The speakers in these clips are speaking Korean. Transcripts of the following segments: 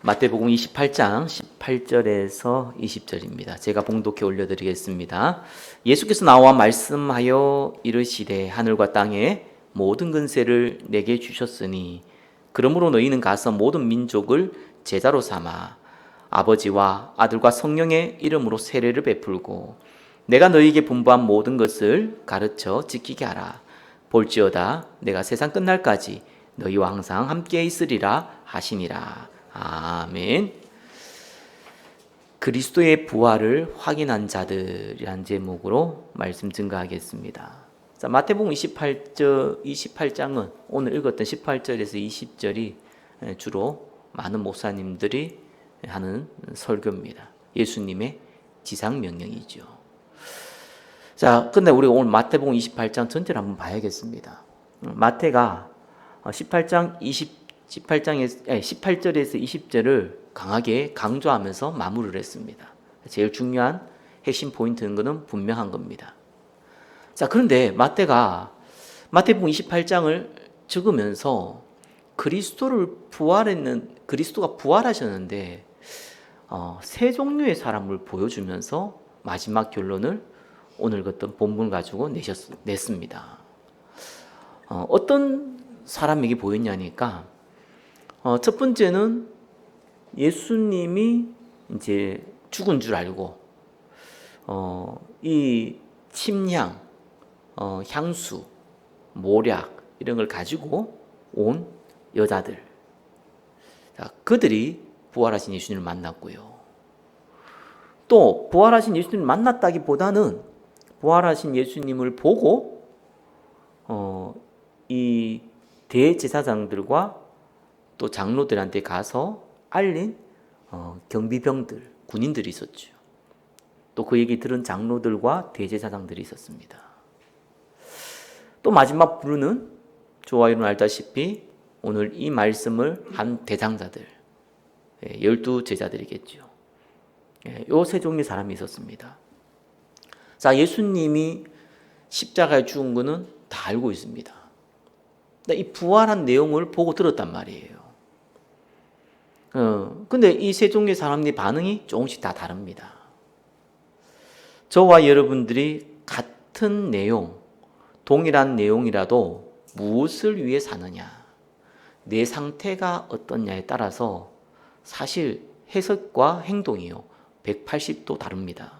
마태복음 28장 18절에서 20절입니다. 제가 봉독해 올려드리겠습니다. 예수께서 나와 말씀하여 이르시되 하늘과 땅에 모든 근세를 내게 주셨으니 그러므로 너희는 가서 모든 민족을 제자로 삼아 아버지와 아들과 성령의 이름으로 세례를 베풀고 내가 너희에게 분부한 모든 것을 가르쳐 지키게 하라. 볼지어다 내가 세상 끝날까지 너희와 항상 함께 있으리라 하시니라. 아멘. 그리스도의 부활을 확인한 자들이란 제목으로 말씀 증거하겠습니다. 자, 마태복음 28장은 오늘 읽었던 18절에서 20절이 주로 많은 목사님들이 하는 설교입니다. 예수님의 지상 명령이죠. 자, 근데 우리 오늘 마태복음 28장 전체를 한번 봐야겠습니다. 마태가 18절에서 20절을 강하게 강조하면서 마무리를 했습니다. 제일 중요한 핵심 포인트인 것은 분명한 겁니다. 자, 그런데 마태복음 28장을 적으면서 그리스도가 부활하셨는데 세 종류의 사람을 보여주면서 마지막 결론을 오늘 어떤 본문을 가지고 냈습니다. 어떤 사람에게 보였냐니까 첫 번째는 예수님이 이제 죽은 줄 알고 이 침향, 향수, 모략 이런 걸 가지고 온 여자들, 자, 그들이 부활하신 예수님을 만났고요. 또 부활하신 예수님을 만났다기보다는 부활하신 예수님을 보고 이 대제사장들과 또 장로들한테 가서 알린 경비병들, 군인들이 있었죠. 또 그 얘기 들은 장로들과 대제사장들이 있었습니다. 또 마지막 부류는 저와 여러분 알다시피 오늘 이 말씀을 한 대장자들, 12제자들이겠죠. 요 세 종류의 사람이 있었습니다. 자, 예수님이 십자가에 죽은 것은 다 알고 있습니다. 이 부활한 내용을 보고 들었단 말이에요. 근데 이 세 종류의 사람들의 반응이 조금씩 다 다릅니다. 저와 여러분들이 같은 내용, 동일한 내용이라도 무엇을 위해 사느냐, 내 상태가 어떠냐에 따라서 사실 해석과 행동이요 180도 다릅니다.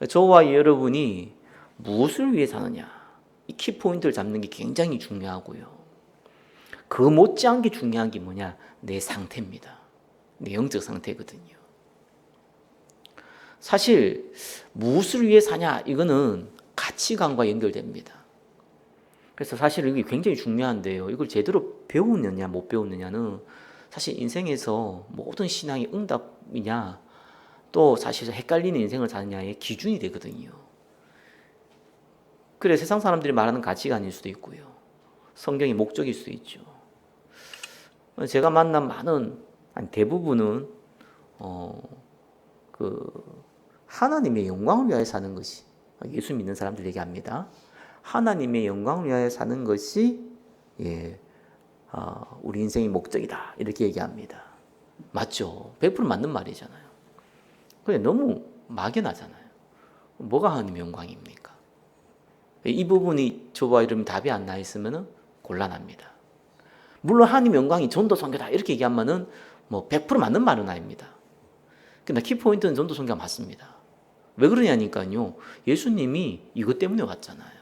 저와 여러분이 무엇을 위해 사느냐, 이 키포인트를 잡는 게 굉장히 중요하고요. 그 못지않게 중요한 게 뭐냐? 내 상태입니다. 내 영적 상태거든요. 사실 무엇을 위해 사냐? 이거는 가치관과 연결됩니다. 그래서 사실 이게 굉장히 중요한데요. 이걸 제대로 배우느냐 못 배우느냐는 사실 인생에서 모든 신앙의 응답이냐 또 사실 헷갈리는 인생을 사느냐의 기준이 되거든요. 그래 세상 사람들이 말하는 가치관일 수도 있고요. 성경의 목적일 수도 있죠. 제가 만난 많은 대부분은 하나님의 영광을 위하여 사는 것이, 예수 믿는 사람들 얘기합니다. 하나님의 영광을 위하여 사는 것이 우리 인생의 목적이다 이렇게 얘기합니다. 맞죠? 100% 맞는 말이잖아요. 근데 너무 막연하잖아요. 뭐가 하나님의 영광입니까? 이 부분이 저와 여러분 답이 안 나 있으면 곤란합니다. 물론 하나님의 영광이 전도 선교다 이렇게 얘기하면은 100% 맞는 말은 아닙니다. 근데 키포인트는 전도 선교가 맞습니다. 왜 그러냐니까요. 예수님이 이것 때문에 왔잖아요.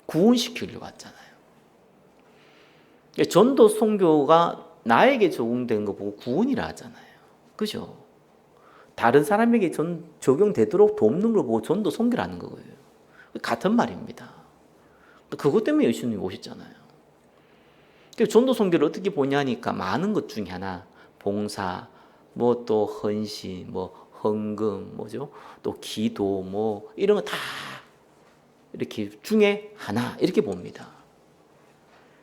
구원시키려고 왔잖아요. 전도 선교가 나에게 적용된 거 보고 구원이라 하잖아요. 그죠? 다른 사람에게 적용되도록 돕는 걸 보고 전도 선교라는 거예요. 같은 말입니다. 그것 때문에 예수님이 오셨잖아요. 전도 선교를 어떻게 보냐니까 많은 것 중에 하나, 봉사, 또 헌신, 헌금, 또 기도, 이런 거 다 이렇게 중에 하나 이렇게 봅니다.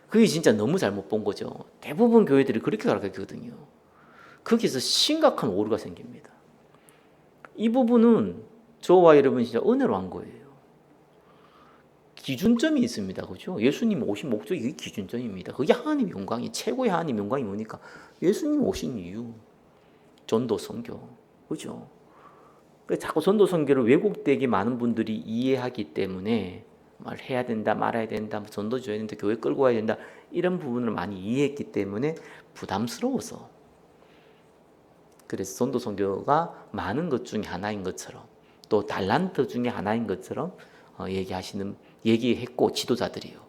그게 진짜 너무 잘못 본 거죠. 대부분 교회들이 그렇게 가르치거든요. 거기서 심각한 오류가 생깁니다. 이 부분은 저와 여러분 진짜 은혜로 한 거예요. 기준점이 있습니다. 그죠? 예수님 오신 목적이 그게 기준점입니다. 그게 하나님의 영광이, 최고의 하나님의 영광이 뭐니까? 예수님 오신 이유. 전도 선교. 그죠? 그래서 자꾸 전도 선교를 왜곡되게 많은 분들이 이해하기 때문에 말해야 된다, 말아야 된다, 전도 줘야 된다, 교회 끌고 가야 된다, 이런 부분을 많이 이해했기 때문에 부담스러워서, 그래서 전도 선교가 많은 것 중에 하나인 것처럼, 또 달란트 중에 하나인 것처럼 얘기했고, 지도자들이요,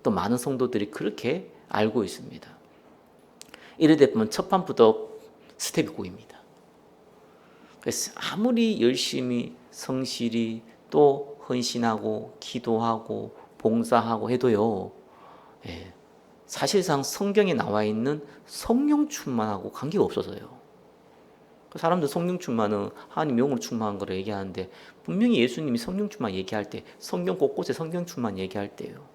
또 많은 성도들이 그렇게 알고 있습니다. 이래 보면 첫 판부터 스텝이 꼬입니다. 그래서 아무리 열심히 성실히 또 헌신하고 기도하고 봉사하고 해도요, 사실상 성경에 나와 있는 성령 충만하고 관계가 없어서요. 사람들 성령 충만은 하나님 영으로 충만한 거를 얘기하는데, 분명히 예수님이 성령 충만 얘기할 때, 성경 곳곳에 성령 충만 얘기할 때요,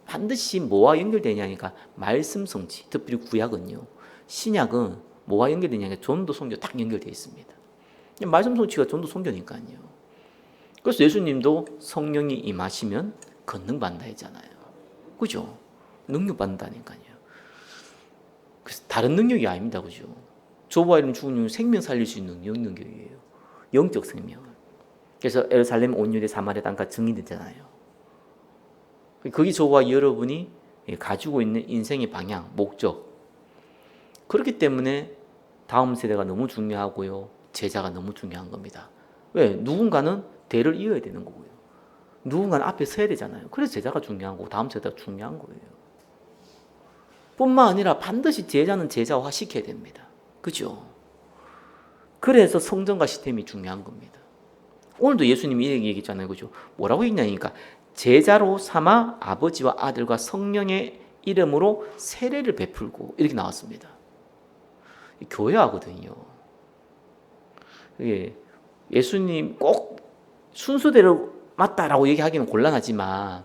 반드시 뭐와 연결되냐니까 말씀 성취. 특별히 구약은요, 신약은 뭐와 연결되냐니까 전도 선교 딱 연결되어 있습니다. 말씀 성취가 전도 선교니까요. 그래서 예수님도 성령이 임하시면 권능 받는다 했잖아요. 그죠? 능력 받는다니까요. 그래서 다른 능력이 아닙니다. 그죠? 조부와 이름 죽은 영 생명 살릴 수 있는 능력이에요. 영적 생명을. 그래서 예루살렘 온유대 사마리아 땅까지 증인되잖아요. 그게 저와 여러분이 가지고 있는 인생의 방향, 목적. 그렇기 때문에 다음 세대가 너무 중요하고요, 제자가 너무 중요한 겁니다. 왜? 누군가는 대를 이어야 되는 거고요, 누군가는 앞에 서야 되잖아요. 그래서 제자가 중요한 거고 다음 세대가 중요한 거예요. 뿐만 아니라 반드시 제자는 제자화 시켜야 됩니다. 그죠? 그래서 성전과 시스템이 중요한 겁니다. 오늘도 예수님이 이렇게 얘기했잖아요. 그죠? 뭐라고 했냐니까, 제자로 삼아 아버지와 아들과 성령의 이름으로 세례를 베풀고, 이렇게 나왔습니다. 교회하거든요. 예수님 꼭 순서대로 맞다라고 얘기하기는 곤란하지만,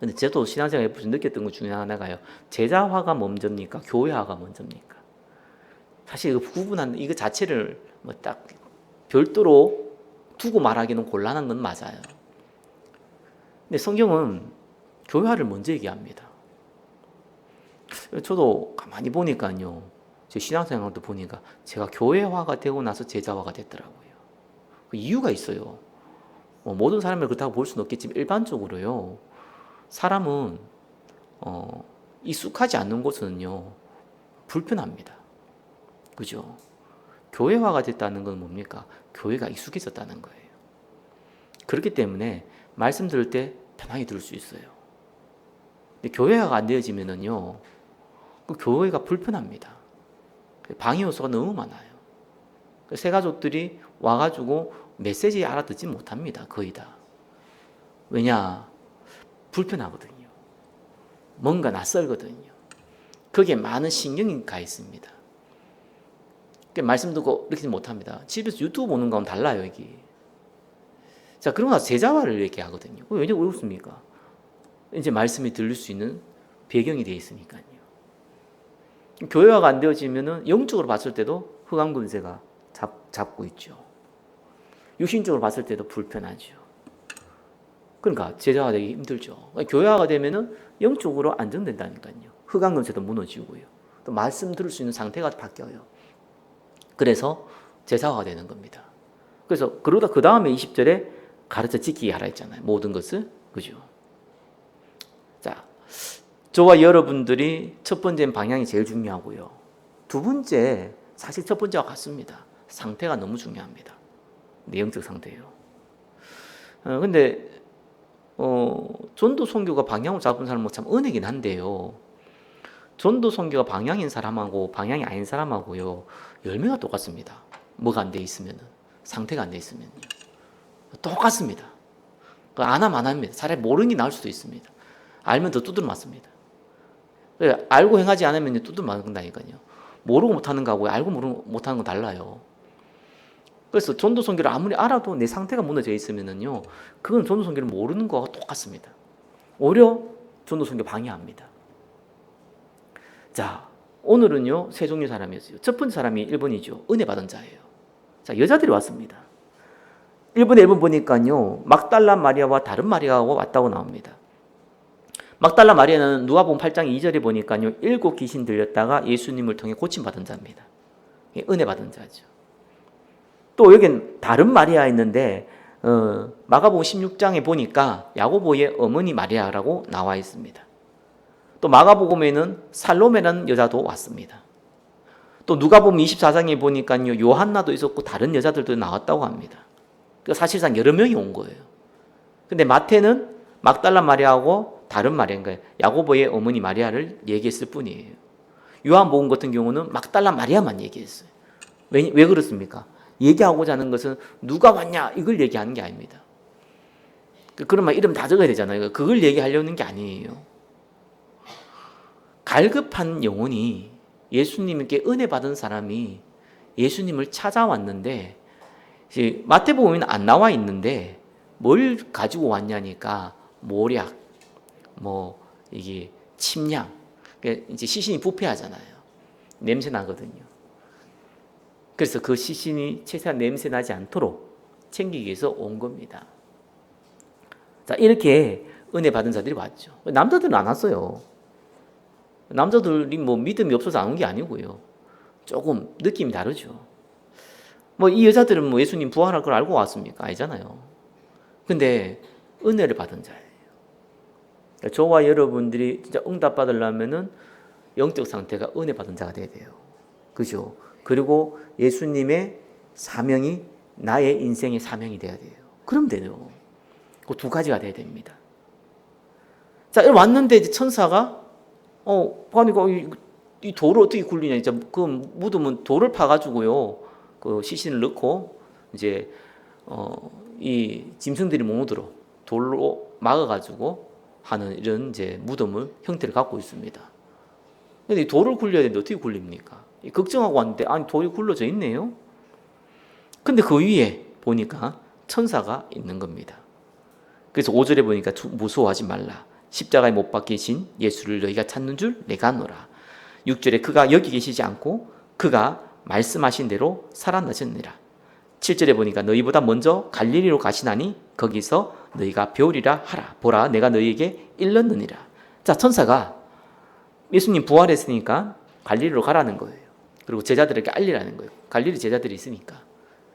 근데 저도 신앙생활 해보면서 느꼈던 것 중에 하나가요, 제자화가 먼저입니까? 교회화가 먼저입니까? 사실 그 구분하는 이거 자체를 뭐 딱 별도로 두고 말하기는 곤란한 건 맞아요. 근데 성경은 교회화를 먼저 얘기합니다. 저도 가만히 보니까요, 제 신앙생활도 보니까 제가 교회화가 되고 나서 제자화가 됐더라고요. 그 이유가 있어요. 모든 사람을 그렇다고 볼 수는 없겠지만, 일반적으로요, 사람은 익숙하지 않는 곳은요 불편합니다. 그죠? 교회화가 됐다는 건 뭡니까? 교회가 익숙해졌다는 거예요. 그렇기 때문에 말씀 들을 때 편하게 들을 수 있어요. 근데 교회화가 안 되어지면은요, 그 교회가 불편합니다. 방해 요소가 너무 많아요. 새 가족들이 와가지고 메시지 알아듣지 못합니다. 거의 다. 왜냐? 불편하거든요. 뭔가 낯설거든요. 거기에 많은 신경이 가 있습니다. 말씀 듣고 이렇게 못합니다. 집에서 유튜브 보는 거하고는 달라요, 여기. 자, 그러고 나서 제자화를 얘기하거든요. 왜 그렇습니까? 이제 말씀이 들릴 수 있는 배경이 되어 있으니까요. 교회화가 안 되어지면은 영적으로 봤을 때도 흑암금세가 잡고 있죠. 육신적으로 봤을 때도 불편하죠. 그러니까 제자화 되기 힘들죠. 교회화가 되면은 영적으로 안정된다니까요. 흑암금세도 무너지고요, 또 말씀 들을 수 있는 상태가 바뀌어요. 그래서 제자화가 되는 겁니다. 그래서 그러다 그 다음에 20절에 가르쳐 지키게 하라 했잖아요. 모든 것을. 그죠? 자, 저와 여러분들이 첫 번째 방향이 제일 중요하고요, 두 번째, 사실 첫 번째와 같습니다. 상태가 너무 중요합니다. 내용적 상태예요. 근데 전도 선교가 방향을 잡은 사람은 참 은혜긴 한데요, 전도 선교가 방향인 사람하고 방향이 아닌 사람하고요, 열매가 똑같습니다. 뭐가 안 돼 있으면은, 상태가 안 돼 있으면요, 똑같습니다. 안 하면 안 합니다. 차라리 모르는 게 나을 수도 있습니다. 알면 더 두드려 맞습니다. 알고 행하지 않으면 두드려 맞는다니까요. 모르고 못하는 거하고 알고 모르고 못하는 건 달라요. 그래서 전도 선교를 아무리 알아도 내 상태가 무너져 있으면은요, 그건 전도 선교를 모르는 거하고 똑같습니다. 오히려 전도 선교 방해합니다. 자, 오늘은요 세 종류 사람이었어요. 첫 번째 사람이 1번이죠. 은혜 받은 자예요. 자, 여자들이 왔습니다. 1번에 1번 보니까요. 막달라 마리아와 다른 마리아가 왔다고 나옵니다. 막달라 마리아는 누가복음 8장 2절에 보니까요. 7 귀신 들렸다가 예수님을 통해 고침받은 자입니다. 은혜 받은 자죠. 또 여긴 다른 마리아 있는데 마가복음 16장에 보니까 야고보의 어머니 마리아라고 나와 있습니다. 또 마가복음에는 살로메라는 여자도 왔습니다. 또 누가복음 24장에 보니까요. 요한나도 있었고 다른 여자들도 나왔다고 합니다. 그러니까 사실상 여러 명이 온 거예요. 근데 마태는 막달라 마리아하고 다른 마리아인 거예요. 야고보의 어머니 마리아를 얘기했을 뿐이에요. 요한복음 같은 경우는 막달라 마리아만 얘기했어요. 왜 그렇습니까? 얘기하고자 하는 것은 누가 왔냐 이걸 얘기하는 게 아닙니다. 그러면 이름 다 적어야 되잖아요. 그걸 얘기하려는 게 아니에요. 갈급한 영혼이 예수님께 은혜 받은 사람이 예수님을 찾아왔는데 마태복음에는 안 나와 있는데 뭘 가지고 왔냐니까 모략, 이게 침량, 이제 시신이 부패하잖아요. 냄새 나거든요. 그래서 그 시신이 최소한 냄새 나지 않도록 챙기기 위해서 온 겁니다. 자, 이렇게 은혜 받은 자들이 왔죠. 남자들은 안 왔어요. 남자들이 믿음이 없어서 안 온 게 아니고요. 조금 느낌이 다르죠. 이 여자들은 예수님 부활할 걸 알고 왔습니까? 아니잖아요. 근데 은혜를 받은 자예요. 저와 여러분들이 진짜 응답 받으려면은 영적 상태가 은혜 받은 자가 돼야 돼요. 그죠? 그리고 예수님의 사명이 나의 인생의 사명이 돼야 돼요. 그럼 돼요. 그 두 가지가 돼야 됩니다. 자, 왔는데 이제 천사가 보니까 이 돌을 어떻게 굴리냐. 진짜 그 묻으면 돌을 파가지고요. 그 시신을 넣고 이제 이 짐승들이 못 오도록 돌로 막아가지고 하는 이런 이제 무덤을 형태를 갖고 있습니다. 근데 이 돌을 굴려야 되는데 어떻게 굴립니까? 걱정하고 왔는데 아니 돌이 굴러져 있네요. 근데 그 위에 보니까 천사가 있는 겁니다. 그래서 5절에 보니까 무서워하지 말라. 십자가에 못 박히신 예수를 너희가 찾는 줄 내가 아노라. 6절에 그가 여기 계시지 않고 그가 말씀하신 대로 살아나셨느니라. 7절에 보니까 너희보다 먼저 갈릴리로 가시나니 거기서 너희가 배우리라 하라. 보라 내가 너희에게 일렀느니라. 자, 천사가 예수님 부활했으니까 갈릴리로 가라는 거예요. 그리고 제자들에게 알리라는 거예요. 갈릴리 제자들이 있으니까.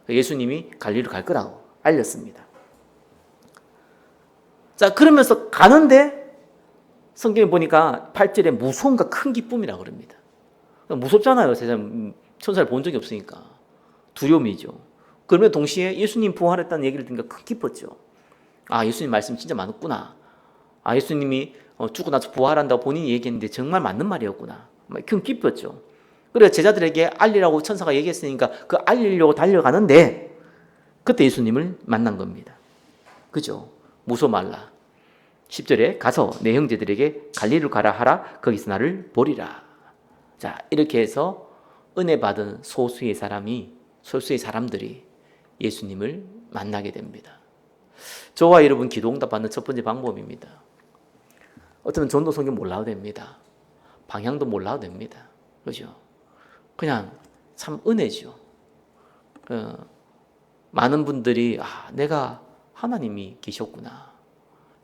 예수님이 갈릴리로 갈 거라고 알렸습니다. 자, 그러면서 가는데 성경에 보니까 8절에 무서움과 큰 기쁨이라고 그럽니다. 무섭잖아요. 세상 천사를 본 적이 없으니까. 두려움이죠. 그러면 동시에 예수님 부활했다는 얘기를 듣니까 큰 기뻤죠. 아, 예수님 말씀 진짜 많았구나. 아, 예수님이 죽고 나서 부활한다고 본인이 얘기했는데 정말 맞는 말이었구나. 큰 기뻤죠. 그래서 제자들에게 알리라고 천사가 얘기했으니까 그 알리려고 달려가는데 그때 예수님을 만난 겁니다. 그죠? 무서워 말라. 10절에 가서 내 형제들에게 갈릴리로 가라 하라. 거기서 나를 보리라. 자, 이렇게 해서 은혜 받은 소수의 사람들이 예수님을 만나게 됩니다. 저와 여러분 기도 응답 받는 첫 번째 방법입니다. 어쩌면 전도 성경 몰라도 됩니다. 방향도 몰라도 됩니다. 그죠? 그냥 참 은혜죠. 많은 분들이 내가 하나님이 계셨구나.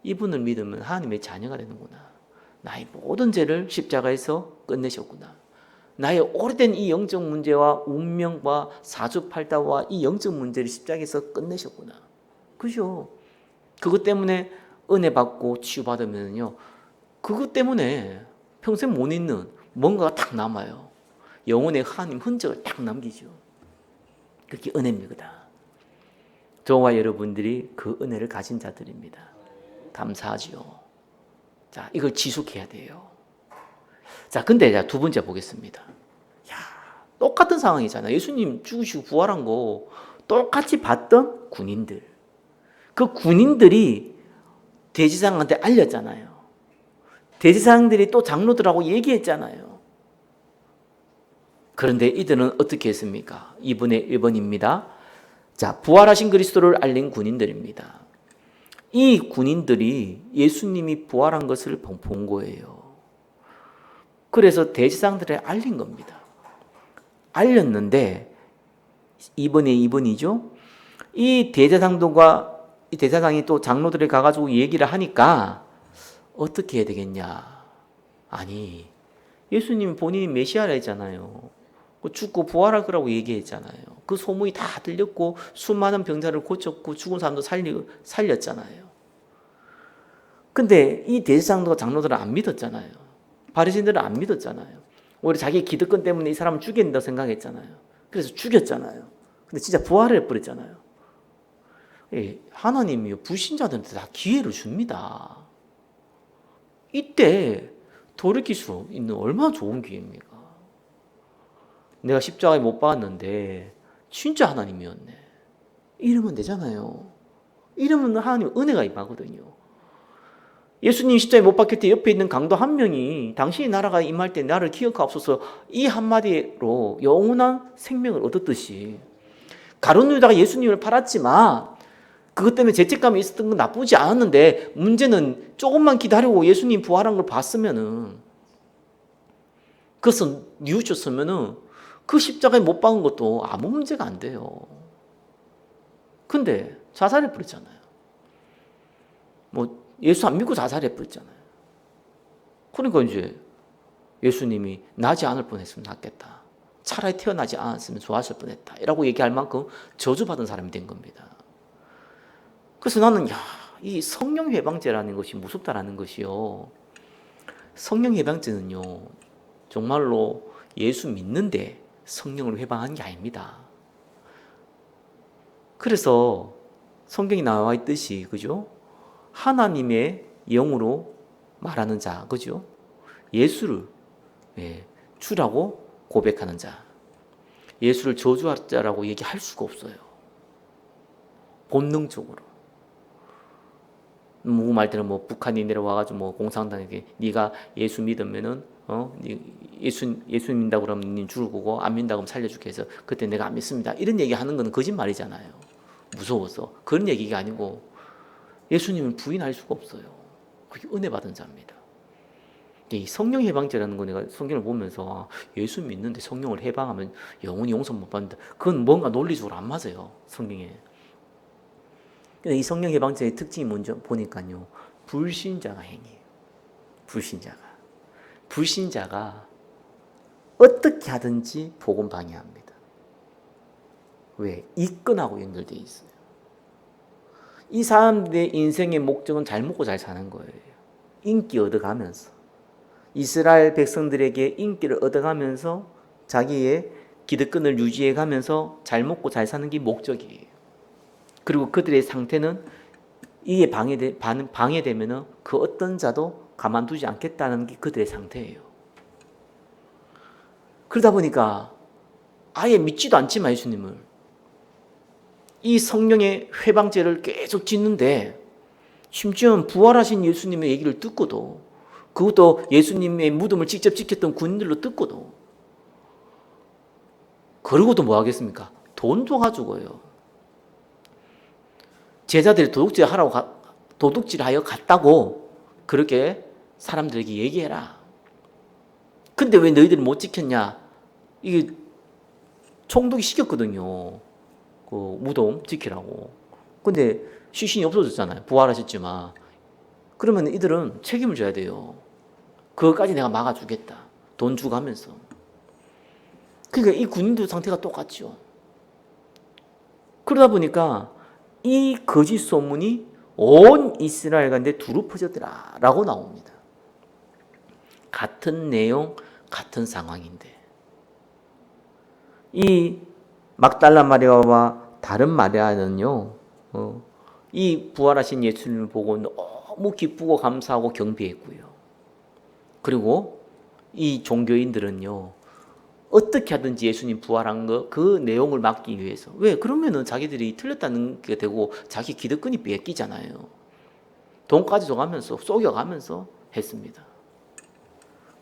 이분을 믿으면 하나님의 자녀가 되는구나. 나의 모든 죄를 십자가에서 끝내셨구나. 나의 오래된 이 영적 문제와 운명과 사주팔다와 이 영적 문제를 십자가에서 끝내셨구나. 그죠? 그것 때문에 은혜 받고 치유받으면요. 그것 때문에 평생 못 잊는 뭔가가 딱 남아요. 영혼의 하나님 흔적을 딱 남기죠. 그게 은혜입니다. 저와 여러분들이 그 은혜를 가진 자들입니다. 감사하지요. 자, 이걸 지속해야 돼요. 자, 근데 두 번째 보겠습니다. 똑같은 상황이잖아요. 예수님 죽으시고 부활한 거 똑같이 봤던 군인들. 그 군인들이 대제사장한테 알렸잖아요. 대제사장들이 또 장로들하고 얘기했잖아요. 그런데 이들은 어떻게 했습니까? 2분의 1번입니다. 자, 부활하신 그리스도를 알린 군인들입니다. 이 군인들이 예수님이 부활한 것을 본 거예요. 그래서 대제사장들에 알린 겁니다. 알렸는데 2번에 2번이죠. 이 대제사장이 또 장로들에 가가지고 얘기를 하니까 어떻게 해야 되겠냐. 아니, 예수님 본인이 메시아라 했잖아요. 죽고 부활할 거라고 얘기했잖아요. 그 소문이 다 들렸고 수많은 병자를 고쳤고 죽은 사람도 살렸잖아요. 근데 이 대제사장과 장로들은 안 믿었잖아요. 바리새인들은 안 믿었잖아요. 오히려 자기 기득권 때문에 이 사람을 죽여야 된다고 생각했잖아요. 그래서 죽였잖아요. 근데 진짜 부활을 해버렸잖아요. 하나님이 불신자들한테 다 기회를 줍니다. 이때 돌이킬 수 있는 얼마나 좋은 기회입니까? 내가 십자가에 못 박았는데 진짜 하나님이었네. 이러면 되잖아요. 이러면 하나님 은혜가 임하거든요. 예수님 십자가에 못 박힐 때 옆에 있는 강도 한 명이 당신이 나라가 임할 때 나를 기억하옵소서 이 한마디로 영원한 생명을 얻었듯이 가룟 유다가 예수님을 팔았지만 그것 때문에 죄책감이 있었던 건 나쁘지 않았는데 문제는 조금만 기다리고 예수님 부활한 걸 봤으면은 그것은 뉘우쳤으면은 그 십자가에 못 박은 것도 아무 문제가 안 돼요. 근데 자살해 버렸잖아요. 뭐 예수 안 믿고 자살해 버렸잖아요. 그러니까 이제 예수님이 나지 않을 뻔했으면 낫겠다. 차라리 태어나지 않았으면 좋았을 뻔했다. 라고 얘기할 만큼 저주받은 사람이 된 겁니다. 그래서 나는 이 성령 해방제라는 것이 무섭다라는 것이요. 성령 해방제는요. 정말로 예수 믿는데 성령을 해방한 게 아닙니다. 그래서 성경이 나와 있듯이 그죠? 하나님의 영으로 말하는 자, 그죠? 예수를 주라고 고백하는 자, 예수를 저주할 자라고 얘기할 수가 없어요. 본능적으로. 말 때는 북한이 내려와가지고 공산당에게 네가 예수 믿으면은 예수 믿는다고 그러면 니 죽을 거고 안 믿는다고 하면 살려줄게 해서 그때 내가 안 믿습니다. 이런 얘기하는 건 거짓말이잖아요. 무서워서 그런 얘기가 아니고 예수님을 부인할 수가 없어요. 그게 은혜 받은 자입니다. 이 성령 해방제라는 거 내가 성경을 보면서 예수 믿는데 성령을 해방하면 영원히 용서 못 받는다. 그건 뭔가 논리적으로 안 맞아요. 성경에. 근데 이 성령 해방제의 특징이 뭔지 보니까요. 불신자가 행해요. 불신자가 어떻게 하든지 복음 방해합니다. 왜? 이권하고 연결되어 있어요. 이 사람들의 인생의 목적은 잘 먹고 잘 사는 거예요. 인기 얻어가면서. 이스라엘 백성들에게 인기를 얻어가면서 자기의 기득권을 유지해가면서 잘 먹고 잘 사는 게 목적이에요. 그리고 그들의 상태는 이게 방해되면 그 어떤 자도 가만두지 않겠다는 게 그들의 상태예요. 그러다 보니까 아예 믿지도 않지만 예수님을 이 성령의 회방죄를 계속 짓는데 심지어는 부활하신 예수님의 얘기를 듣고도 그것도 예수님의 무덤을 직접 지켰던 군인들로 듣고도 그러고도 뭐 하겠습니까? 돈도 가지고요. 제자들이 도둑질하여 갔다고 그렇게 사람들에게 얘기해라. 근데 왜 너희들이 못 지켰냐? 이게 총독이 시켰거든요. 그 무덤 지키라고. 근데 시신이 없어졌잖아요. 부활하셨지만. 그러면 이들은 책임을 져야 돼요. 그거까지 내가 막아주겠다. 돈 주고 하면서. 그러니까 이 군인들 상태가 똑같죠. 그러다 보니까 이 거짓 소문이 온 이스라엘 가운데 두루 퍼졌더라 라고 나옵니다. 같은 내용, 같은 상황인데 이 막달라 마리아와 다른 마리아는요, 이 부활하신 예수님을 보고 너무 기쁘고 감사하고 경배했고요. 그리고 이 종교인들은요, 어떻게 하든지 예수님 부활한 그 내용을 막기 위해서. 왜? 그러면은 자기들이 틀렸다는 게 되고 자기 기득권이 뺏기잖아요. 돈까지 줘가면서 속여가면서 했습니다.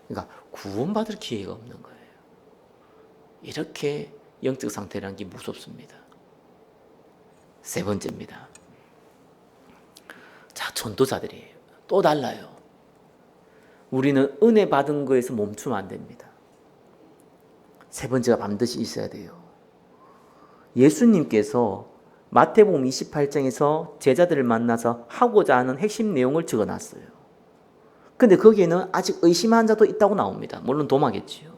그러니까 구원받을 기회가 없는 거예요. 이렇게 영적 상태라는 게 무섭습니다. 세 번째입니다. 자, 전도자들이에요. 또 달라요. 우리는 은혜 받은 거에서 멈추면 안 됩니다. 세 번째가 반드시 있어야 돼요. 예수님께서 마태복음 28장에서 제자들을 만나서 하고자 하는 핵심 내용을 적어놨어요. 근데 거기에는 아직 의심한 자도 있다고 나옵니다. 물론 도마겠지요.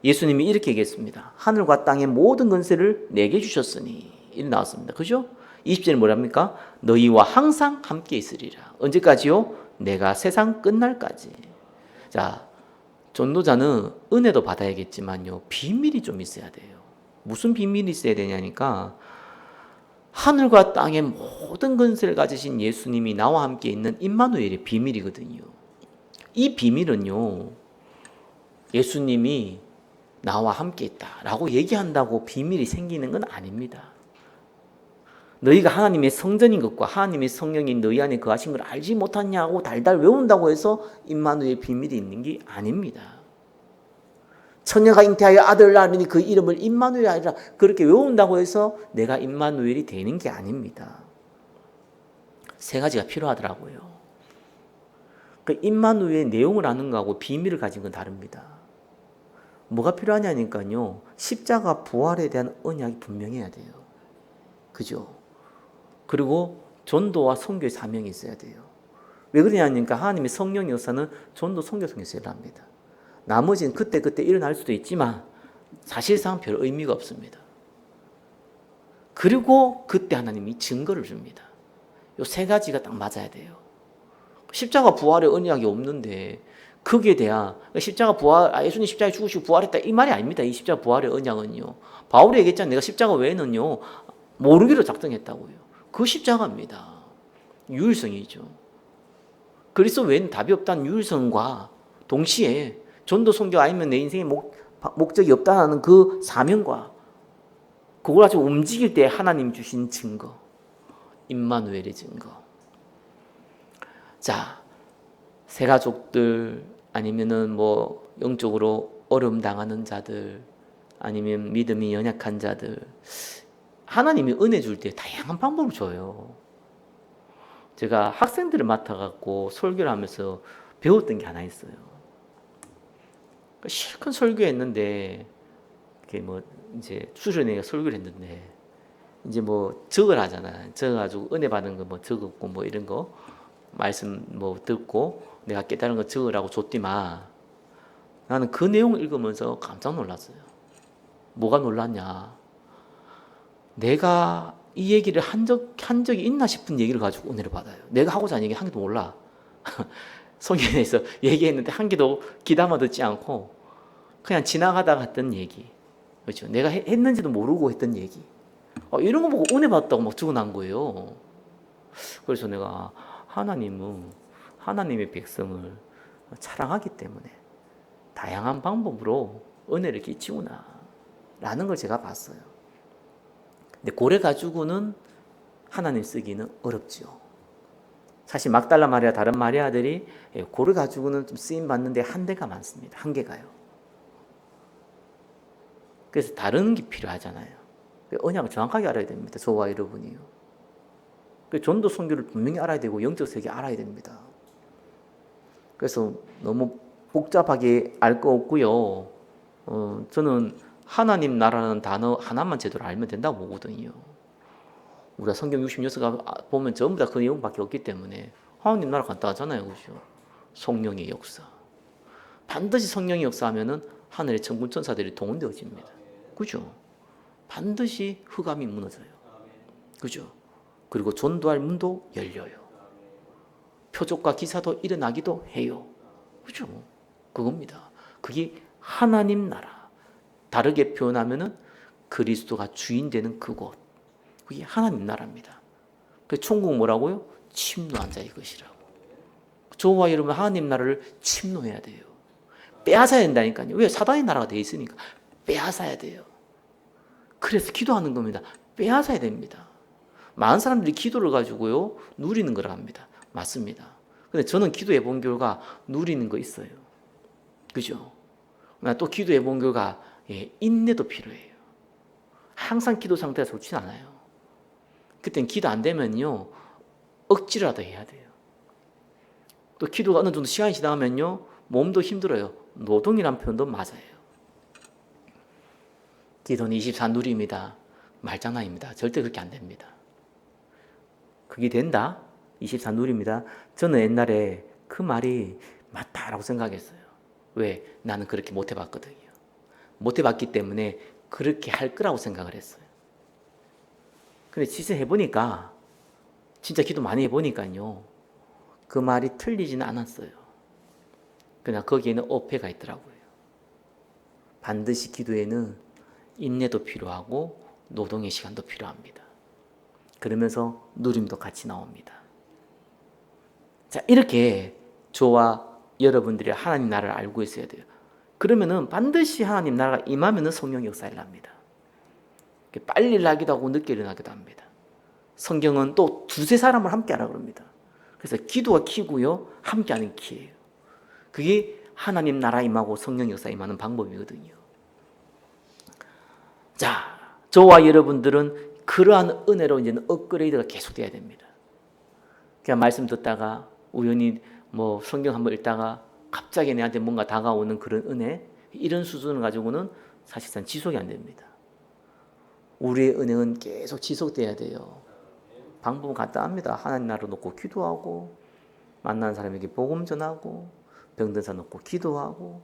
예수님이 이렇게 얘기했습니다. 하늘과 땅의 모든 권세를 내게 주셨으니. 이렇게 나왔습니다. 그죠? 20절에 뭐랍니까? 너희와 항상 함께 있으리라. 언제까지요? 내가 세상 끝날까지. 자, 전도자는 은혜도 받아야겠지만요, 비밀이 좀 있어야 돼요. 무슨 비밀이 있어야 되냐니까, 하늘과 땅의 모든 권세를 가지신 예수님이 나와 함께 있는 임마누엘의 비밀이거든요. 이 비밀은요, 예수님이 나와 함께 있다라고 얘기한다고 비밀이 생기는 건 아닙니다. 너희가 하나님의 성전인 것과 하나님의 성령이 너희 안에 거하신 걸 알지 못하냐고 달달 외운다고 해서 임마누엘 비밀이 있는 게 아닙니다. 처녀가 잉태하여 아들을 낳으니 그 이름을 임마누엘이 아니라 그렇게 외운다고 해서 내가 임마누엘이 되는 게 아닙니다. 세 가지가 필요하더라고요. 그 임마누엘의 내용을 아는 거하고 비밀을 가진 건 다릅니다. 뭐가 필요하냐니까요, 십자가 부활에 대한 언약이 분명해야 돼요. 그죠? 그리고 전도와 선교의 사명이 있어야 돼요. 왜 그러냐니까 하나님의 성령의 역사는 전도, 선교, 선교서를 합니다. 나머지는 그때그때 일어날 수도 있지만 사실상 별 의미가 없습니다. 그리고 그때 하나님이 증거를 줍니다. 이 세 가지가 딱 맞아야 돼요. 십자가 부활의 언약이 없는데 거기에 대한 십자가 부활, 예수님 십자가에 죽으시고 부활했다 이 말이 아닙니다. 이 십자가 부활의 언약은요, 바울이 얘기했잖아요. 내가 십자가 외에는요 모르기로 작정했다고요. 그 십자가입니다. 유일성이죠. 그리스도 외에는 답이 없다는 유일성과 동시에 전도 선교 아니면 내 인생의 목적이 없다는 그 사명과 그걸 가지고 움직일 때 하나님 주신 증거, 임마누엘의 증거. 자, 새 가족들 아니면은 뭐 영적으로 어려움 당하는 자들 아니면 믿음이 연약한 자들, 하나님이 은혜 줄 때 다양한 방법을 줘요. 제가 학생들을 맡아갖고 설교를 하면서 배웠던 게 하나 있어요. 실컷 설교했는데, 이렇게 뭐, 이제 수련회가 설교를 했는데, 이제 뭐 적을 하잖아요. 적어가지고 은혜 받은 거 뭐 적었고 뭐 이런 거, 말씀 뭐 듣고 내가 깨달은 거 적으라고 줬지만, 나는 그 내용을 읽으면서 깜짝 놀랐어요. 뭐가 놀랐냐? 내가 이 얘기를 한 적이 있나 싶은 얘기를 가지고 은혜를 받아요. 내가 하고자 하는 얘기 한 개도 몰라. 성경에서 얘기했는데 한 개도 귀담아 듣지 않고 그냥 지나가다가 했던 얘기. 그렇죠. 내가 했는지도 모르고 했던 얘기. 이런 거 보고 은혜 받았다고 막 적어놓은 거예요. 그래서 내가 하나님은 하나님의 백성을 사랑하기 때문에 다양한 방법으로 은혜를 끼치구나 라는 걸 제가 봤어요. 근데 고래 가지고는 하나님 쓰기는 어렵죠. 사실 막달라 마리아 다른 마리아들이 고래 가지고는 좀 쓰임 받는데 한계가 많습니다. 한계가요. 그래서 다른 게 필요하잖아요. 언약을 정확하게 알아야 됩니다. 저와 여러분이요. 전도 선교를 분명히 알아야 되고 영적 세계 알아야 됩니다. 그래서 너무 복잡하게 알 거 없고요. 저는 하나님 나라는 단어 하나만 제대로 알면 된다고 보거든요. 우리가 성경 66가 보면 전부 다 그 내용밖에 없기 때문에 하나님 나라 간단하잖아요. 그렇죠? 성령의 역사. 반드시 성령의 역사하면은 하늘의 천군 천사들이 동원되어집니다. 그죠? 반드시 흑암이 무너져요. 그죠? 그리고 전도할 문도 열려요. 표적과 기사도 일어나기도 해요. 그죠? 그겁니다. 그게 하나님 나라. 다르게 표현하면은 그리스도가 주인 되는 그곳. 그게 하나님 나라입니다. 그 천국 뭐라고요? 침노한 자의 것이라고. 저와 여러분 하나님 나라를 침노해야 돼요. 빼앗아야 된다니까요. 왜? 사단의 나라가 돼 있으니까 빼앗아야 돼요. 그래서 기도하는 겁니다. 빼앗아야 됩니다. 많은 사람들이 기도를 가지고요 누리는 걸 합니다. 맞습니다. 근데 저는 기도해 본 결과 누리는 거 있어요. 그죠? 또 기도해 본 결과 인내도 필요해요. 항상 기도 상태가 좋지 않아요. 그땐 기도 안 되면요 억지라도 해야 돼요. 또 기도가 어느 정도 시간이 지나면요 몸도 힘들어요. 노동이란 표현도 맞아요. 기도는 24 누림이다. 말장난입니다. 절대 그렇게 안 됩니다. 그게 된다? 24누리입니다. 저는 옛날에 그 말이 맞다라고 생각했어요. 왜? 나는 그렇게 못 해봤거든요. 못 해봤기 때문에 그렇게 할 거라고 생각을 했어요. 근데 진짜 해보니까, 진짜 기도 많이 해보니까요, 그 말이 틀리지는 않았어요. 그냥 거기에는 어폐가 있더라고요. 반드시 기도에는 인내도 필요하고 노동의 시간도 필요합니다. 그러면서 누림도 같이 나옵니다. 자, 이렇게 저와 여러분들이 하나님 나라를 알고 있어야 돼요. 그러면은 반드시 하나님 나라가 임하면은 성령 역사를 합니다. 빨리 일어나기도 하고 늦게 일어나기도 합니다. 성경은 또 두세 사람을 함께 하라 그럽니다. 그래서 기도가 키고요, 함께 하는 키예요. 그게 하나님 나라 임하고 성령 역사 임하는 방법이거든요. 자, 저와 여러분들은 그러한 은혜로 이제는 업그레이드가 계속돼야 됩니다. 그냥 말씀 듣다가 우연히 뭐 성경 한번 읽다가 갑자기 내한테 뭔가 다가오는 그런 은혜, 이런 수준을 가지고는 사실상 지속이 안 됩니다. 우리의 은혜는 계속 지속돼야 돼요. 방법은 간단합니다. 하나님 나라 놓고 기도하고, 만나는 사람에게 복음 전하고, 병든 사람 놓고 기도하고,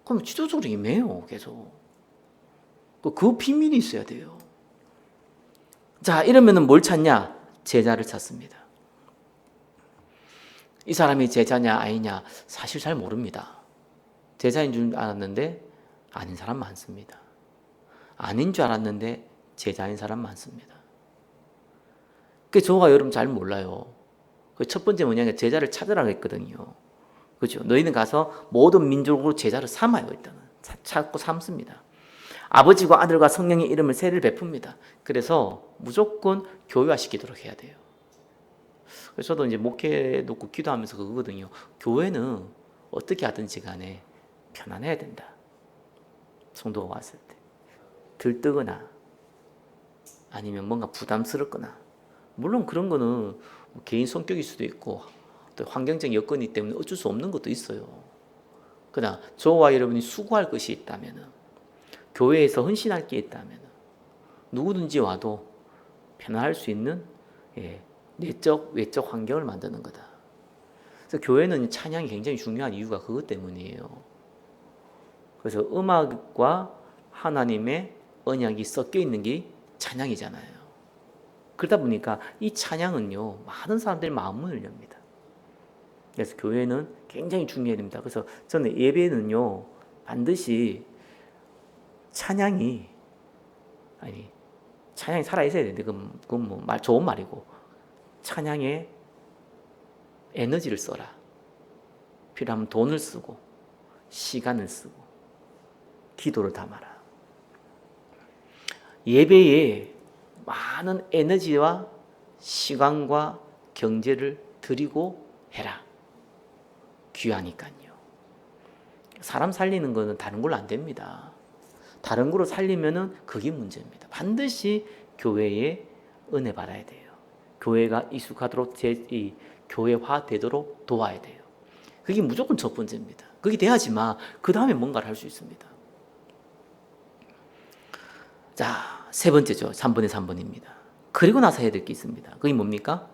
그럼 지도적으로 임해요. 계속. 그 비밀이 있어야 돼요. 자, 이러면은 뭘 찾냐? 제자를 찾습니다. 이 사람이 제자냐 아니냐 사실 잘 모릅니다. 제자인 줄 알았는데 아닌 사람 많습니다. 아닌 줄 알았는데 제자인 사람 많습니다. 그 저와 여러분 잘 몰라요. 그 첫 번째 뭐냐면 제자를 찾으라고 했거든요. 그렇죠? 너희는 가서 모든 민족으로 제자를 삼아요. 일단은 찾고 삼습니다. 아버지와 아들과 성령의 이름을 세를 베풉니다. 그래서 무조건 교회화시키도록 해야 돼요. 그래서 저도 이제 목회 놓고 기도하면서 그거거든요. 교회는 어떻게 하든지 간에 편안해야 된다. 성도가 왔을 때. 들뜨거나 아니면 뭔가 부담스럽거나, 물론 그런 거는 개인 성격일 수도 있고 또 환경적 여건이기 때문에 어쩔 수 없는 것도 있어요. 그러나 저와 여러분이 수고할 것이 있다면, 교회에서 헌신할 게 있다면 누구든지 와도 편안할 수 있는 내적 외적 환경을 만드는 거다. 그래서 교회는 찬양이 굉장히 중요한 이유가 그것 때문이에요. 그래서 음악과 하나님의 언약이 섞여 있는 게 찬양이잖아요. 그러다 보니까 이 찬양은요, 많은 사람들의 마음을 엽니다. 그래서 교회는 굉장히 중요해야 됩니다. 그래서 저는 예배는요, 반드시 찬양이 살아있어야 되는데, 그건 뭐 좋은 말이고, 찬양에 에너지를 써라. 필요하면 돈을 쓰고, 시간을 쓰고, 기도를 담아라. 예배에 많은 에너지와 시간과 경제를 드리고 해라. 귀하니까요. 사람 살리는 거는 다른 걸로 안 됩니다. 다른 걸로 살리면은 그게 문제입니다. 반드시 교회에 은혜 받아야 돼요. 교회가 익숙하도록 교회화 되도록 도와야 돼요. 그게 무조건 첫 번째입니다. 그게 돼야지만 그 다음에 뭔가를 할 수 있습니다. 자, 세 번째죠. 3번의 3번입니다. 그리고 나서 해야 될 게 있습니다. 그게 뭡니까?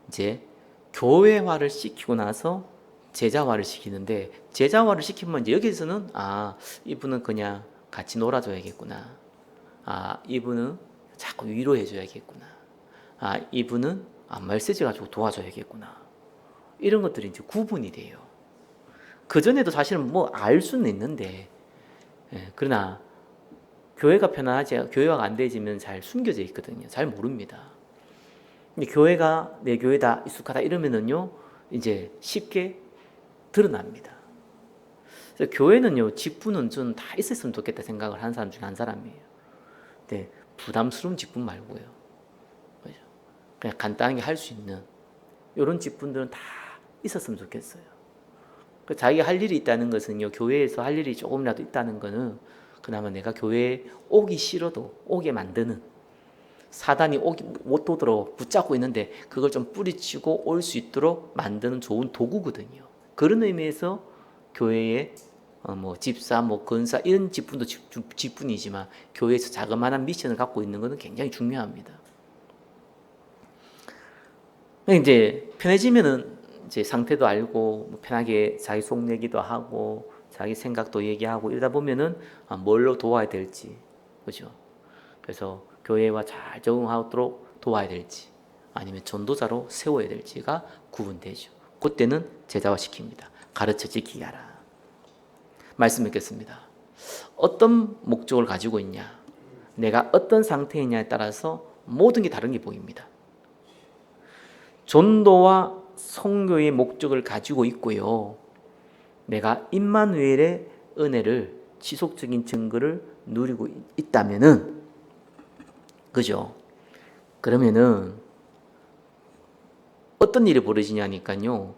이제 교회화를 시키고 나서 제자화를 시키는데, 제자화를 시키면 이제 여기서는 이분은 그냥 같이 놀아줘야겠구나. 이분은 자꾸 위로해줘야겠구나. 이분은 메시지 가지고 도와줘야겠구나. 이런 것들이 이제 구분이 돼요. 그전에도 사실은 뭐 알 수는 있는데, 그러나 교회가 편안하지, 교회화가 안 되지면 잘 숨겨져 있거든요. 잘 모릅니다. 근데 교회가 내 교회다, 익숙하다 이러면은요, 이제 쉽게 드러납니다. 그래서 교회는요, 직분은 좀 다 있었으면 좋겠다 생각을 하는 사람 중에 한 사람이에요. 근데 부담스러운 직분 말고요. 그죠? 그냥 간단하게 할 수 있는 이런 직분들은 다 있었으면 좋겠어요. 자기가 할 일이 있다는 것은요, 교회에서 할 일이 조금이라도 있다는 것은 그나마 내가 교회에 오기 싫어도 오게 만드는, 사단이 못 오도록 붙잡고 있는데 그걸 좀 뿌리치고 올 수 있도록 만드는 좋은 도구거든요. 그런 의미에서 교회에 뭐 집사, 뭐 근사 이런 직분도 직분이지만 교회에서 자그마한 미션을 갖고 있는 것은 굉장히 중요합니다. 이제 편해지면은 이제 상태도 알고 편하게 자기 속 얘기도 하고 자기 생각도 얘기하고 이러다 보면은 뭘로 도와야 될지, 그죠? 그래서 교회와 잘 적응하도록 도와야 될지 아니면 전도자로 세워야 될지가 구분되죠. 그때는 제자화 시킵니다. 가르쳐 지키게 하라. 말씀 읽겠습니다. 어떤 목적을 가지고 있냐, 내가 어떤 상태이냐에 따라서 모든 게 다른 게 보입니다. 전도와 선교의 목적을 가지고 있고요. 내가 임마누엘의 은혜를 지속적인 증거를 누리고 있다면은, 그죠? 그러면은 어떤 일이 벌어지냐니까요.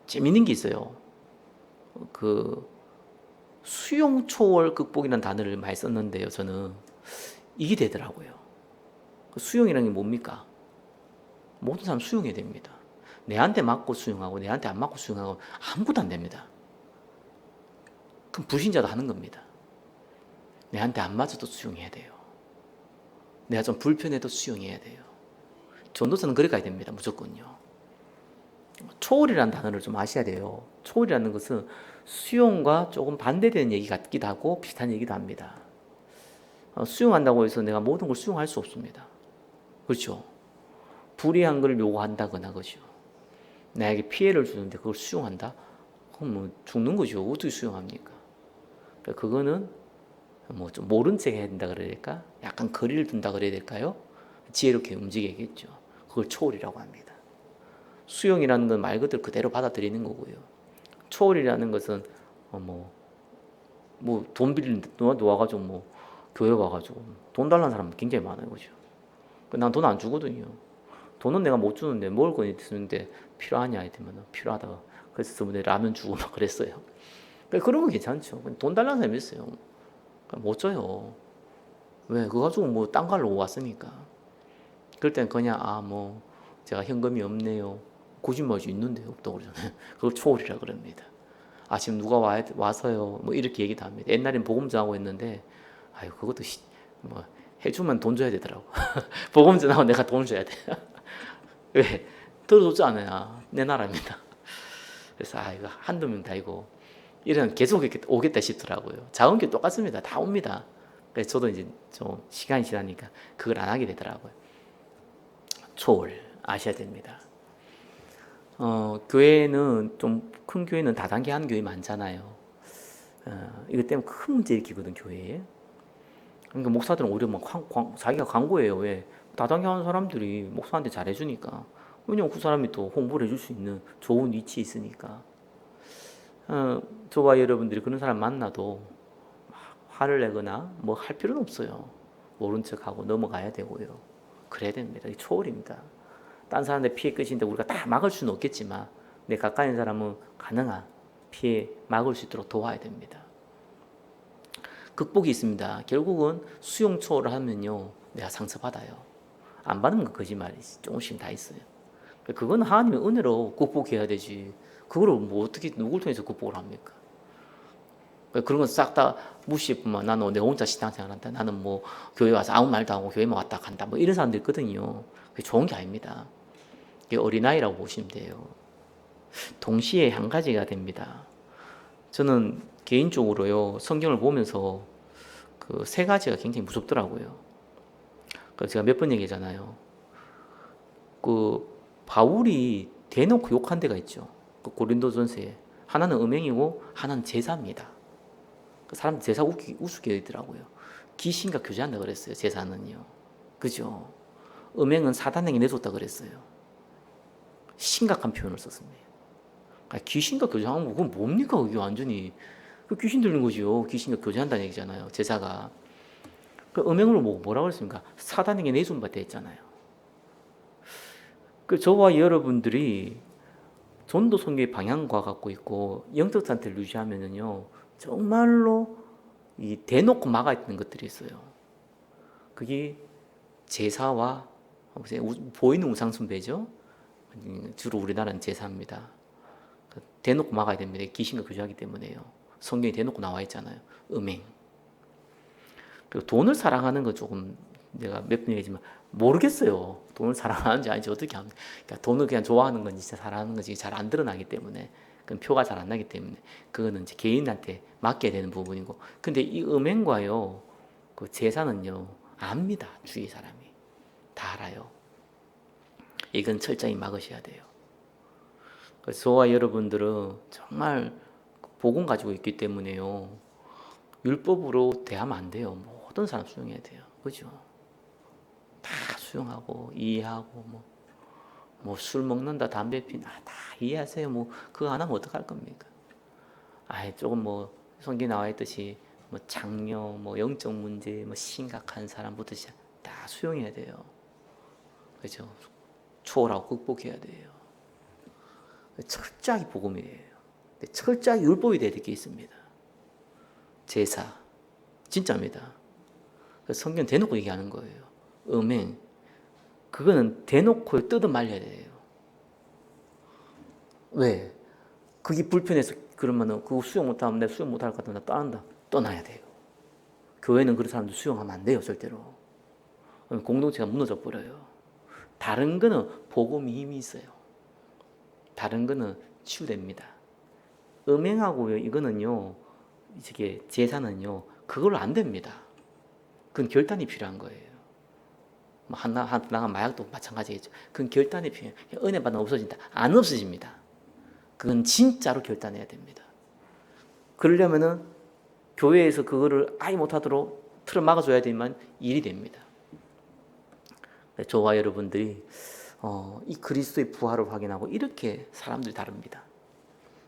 재밌는 게 있어요. 그 수용 초월 극복이라는 단어를 많이 썼는데요. 저는 이게 되더라고요. 수용이라는 게 뭡니까? 모든 사람 수용해야 됩니다. 내한테 맞고 수용하고 내한테 안 맞고 수용하고 아무것도 안 됩니다. 그럼 불신자도 하는 겁니다. 내한테 안 맞아도 수용해야 돼요. 내가 좀 불편해도 수용해야 돼요. 전도사는 그래 가야 됩니다. 무조건요. 초월이라는 단어를 좀 아셔야 돼요. 초월이라는 것은 수용과 조금 반대되는 얘기 같기도 하고 비슷한 얘기도 합니다. 수용한다고 해서 내가 모든 걸 수용할 수 없습니다. 그렇죠? 불이한 걸 요구한다거나, 그죠? 나에게 피해를 주는데 그걸 수용한다? 그럼 뭐 죽는 거죠. 어떻게 수용합니까? 그거는 뭐 좀 모른 척 해야 된다 그래야 될까? 약간 거리를 둔다 그래야 될까요? 지혜롭게 움직여야겠죠. 그걸 초월이라고 합니다. 수용이라는 건 말 그대로 그대로 받아들이는 거고요. 초월이라는 것은 돈 빌리는데 누가 와가지고 뭐 교회 와가지고 돈 달라는 사람 굉장히 많아요, 그죠? 난 돈 안 주거든요. 돈은 내가 못 주는데 먹을 거 있는데 필요하냐 했더니 필요하다. 그래서 저번에 라면 주고 막 그랬어요. 그런 건 괜찮죠. 돈 달라는 사람이 있어요. 못 줘요. 왜? 그거 가지고 뭐 딴 걸로 왔으니까. 그럴 땐 그냥 뭐 제가 현금이 없네요. 거짓말할 수 있는데 없다고 그러잖아요. 그걸 초월이라 그럽니다. 지금 누가 와서요. 뭐 이렇게 얘기도 합니다. 옛날엔 복음 전하고 했는데 그것도 뭐 해주면 돈 줘야 되더라고. 복음 전하고 내가 돈을 줘야 돼. 왜? 들어줬잖아요. 내 나라입니다. 그래서 이거 한두 명 다이고 이런 계속 오겠다 싶더라고요. 작은 게 똑같습니다. 다 옵니다. 그래서 저도 이제 좀 시간이 지나니까 그걸 안 하게 되더라고요. 초월 아셔야 됩니다. 교회는 좀 큰 교회는 다단계 하는 교회 많잖아요. 이것 때문에 큰 문제 일으키거든 교회에. 그러니까 목사들은 오히려 자기가 광고예요. 왜? 다단계 하는 사람들이 목사한테 잘해주니까. 왜냐면 그 사람이 또 홍보를 해줄 수 있는 좋은 위치에 있으니까. 저와 여러분들이 그런 사람 만나도 화를 내거나 뭐 할 필요는 없어요. 모른 척하고 넘어가야 되고요. 그래야 됩니다. 이 초월입니다. 딴 사람들 피해 끝인데 우리가 다 막을 수는 없겠지만 내 가까이 있는 사람은 가능한 피해 막을 수 있도록 도와야 됩니다. 극복이 있습니다. 결국은 수용 초월을 하면요, 내가 상처받아요. 안 받으면 그 거짓말이지. 조금씩 다 있어요. 그건 하나님의 은혜로 극복해야 되지. 그걸 뭐 어떻게 누굴 통해서 극복을 합니까? 그런 건 싹 다 무시했구만. 나는 내 혼자 신앙생활한다. 나는 뭐 교회 와서 아무 말도 안 하고 교회만 왔다 간다. 뭐 이런 사람들 있거든요. 그게 좋은 게 아닙니다. 이게 어린아이라고 보시면 돼요. 동시에 한 가지가 됩니다. 저는 개인적으로요, 성경을 보면서 그 세 가지가 굉장히 무섭더라고요. 제가 몇 번 얘기하잖아요. 그 바울이 대놓고 욕한 데가 있죠. 그 고린도전서에. 하나는 음행이고 하나는 제사입니다. 그 사람 제사 우습게 여기더라고요. 귀신과 교제한다 그랬어요. 제사는요. 그죠? 음행은 사단에게 내줬다 그랬어요. 심각한 표현을 썼습니다. 귀신과 교제하는 거 그건 뭡니까? 그게 완전히 그 귀신 들린 거죠. 귀신과 교제한다는 얘기잖아요. 제사가. 그 음행으로 뭐라고 했습니까? 사단에게 내준 바 됐잖아요. 그 저와 여러분들이 전도 선교의 방향과 갖고 있고 영적 상태를 유지하면은요, 정말로 이 대놓고 막아 있는 것들이 있어요. 그게 제사와 보이는 우상 숭배죠. 주로 우리나라는 제사입니다. 대놓고 막아야 됩니다. 귀신과 교제하기 때문에요. 성경에 대놓고 나와 있잖아요. 음행. 그리고 돈을 사랑하는 건 조금 내가 몇 번 얘기했지만 모르겠어요. 돈을 사랑하는지 아닌지 어떻게 합니까? 그러니까 돈을 그냥 좋아하는 건지 진짜 사랑하는 건지 잘 안 드러나기 때문에 그건 표가 잘 안 나기 때문에 그거는 이제 개인한테 맡겨야 되는 부분이고 근데 이 음행과요 그 제사는요 압니다. 주위 사람이 다 알아요. 이건 철저히 막으셔야 돼요. 그래서 저와 여러분들은 정말 복음 가지고 있기 때문에요 율법으로 대하면 안 돼요. 모든 사람 수용해야 돼요. 그죠? 다 수용하고 이해하고 뭐 술 먹는다 담배 피나 다 이해하세요. 뭐 그거 안 하면 어떡할 겁니까? 조금 뭐 성경에 나와 있듯이 뭐 장녀 뭐 영적 문제 뭐 심각한 사람부터 시작 다 수용해야 돼요. 그죠? 초월하고 극복해야 돼요. 철저하게 복음이에요. 철저하게 율법이 돼야 될 게 있습니다. 제사 진짜입니다. 성경 대놓고 얘기하는 거예요. 음행 그거는 대놓고 뜯어 말려야 돼요. 왜? 그게 불편해서 그러면은 그거 수용 못하면 내가 수용 못할 것 같으면 나 떠난다. 떠나야 돼요. 교회는 그런 사람들 수용하면 안 돼요. 절대로. 공동체가 무너져 버려요. 다른 거는 복음이 힘이 있어요. 다른 거는 치유됩니다. 음행하고요 이거는요 이게 제사는요 그걸로 안 됩니다. 그건 결단이 필요한 거예요. 하나가 마약도 마찬가지겠죠. 그건 결단이 필요해요. 은혜 받으면 없어진다. 안 없어집니다. 그건 진짜로 결단해야 됩니다. 그러려면은 교회에서 그거를 아예 못하도록 틀어 막아줘야 되지만 일이 됩니다. 저와 여러분들이 이 그리스도의 부활을 확인하고 이렇게 사람들이 다릅니다.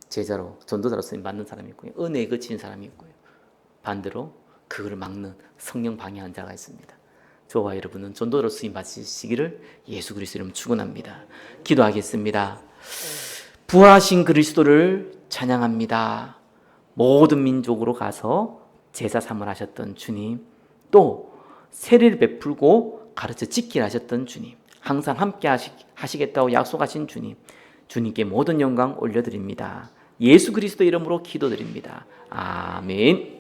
제자로 전도자로 쓰임 받는 사람이 있고요. 은혜에 그치는 사람이 있고요. 반대로 그걸 막는 성령 방해한 자가 있습니다. 저와 여러분은 전도자로 쓰임 받으시기를 예수 그리스도 이름으로 축원합니다. 기도하겠습니다. 부활하신 그리스도를 찬양합니다. 모든 민족으로 가서 제사 삼을 하셨던 주님, 또 세례를 베풀고 가르쳐 지키라 하셨던 주님, 항상 함께 하시겠다고 약속하신 주님, 주님께 모든 영광 올려드립니다. 예수 그리스도 이름으로 기도드립니다. 아멘.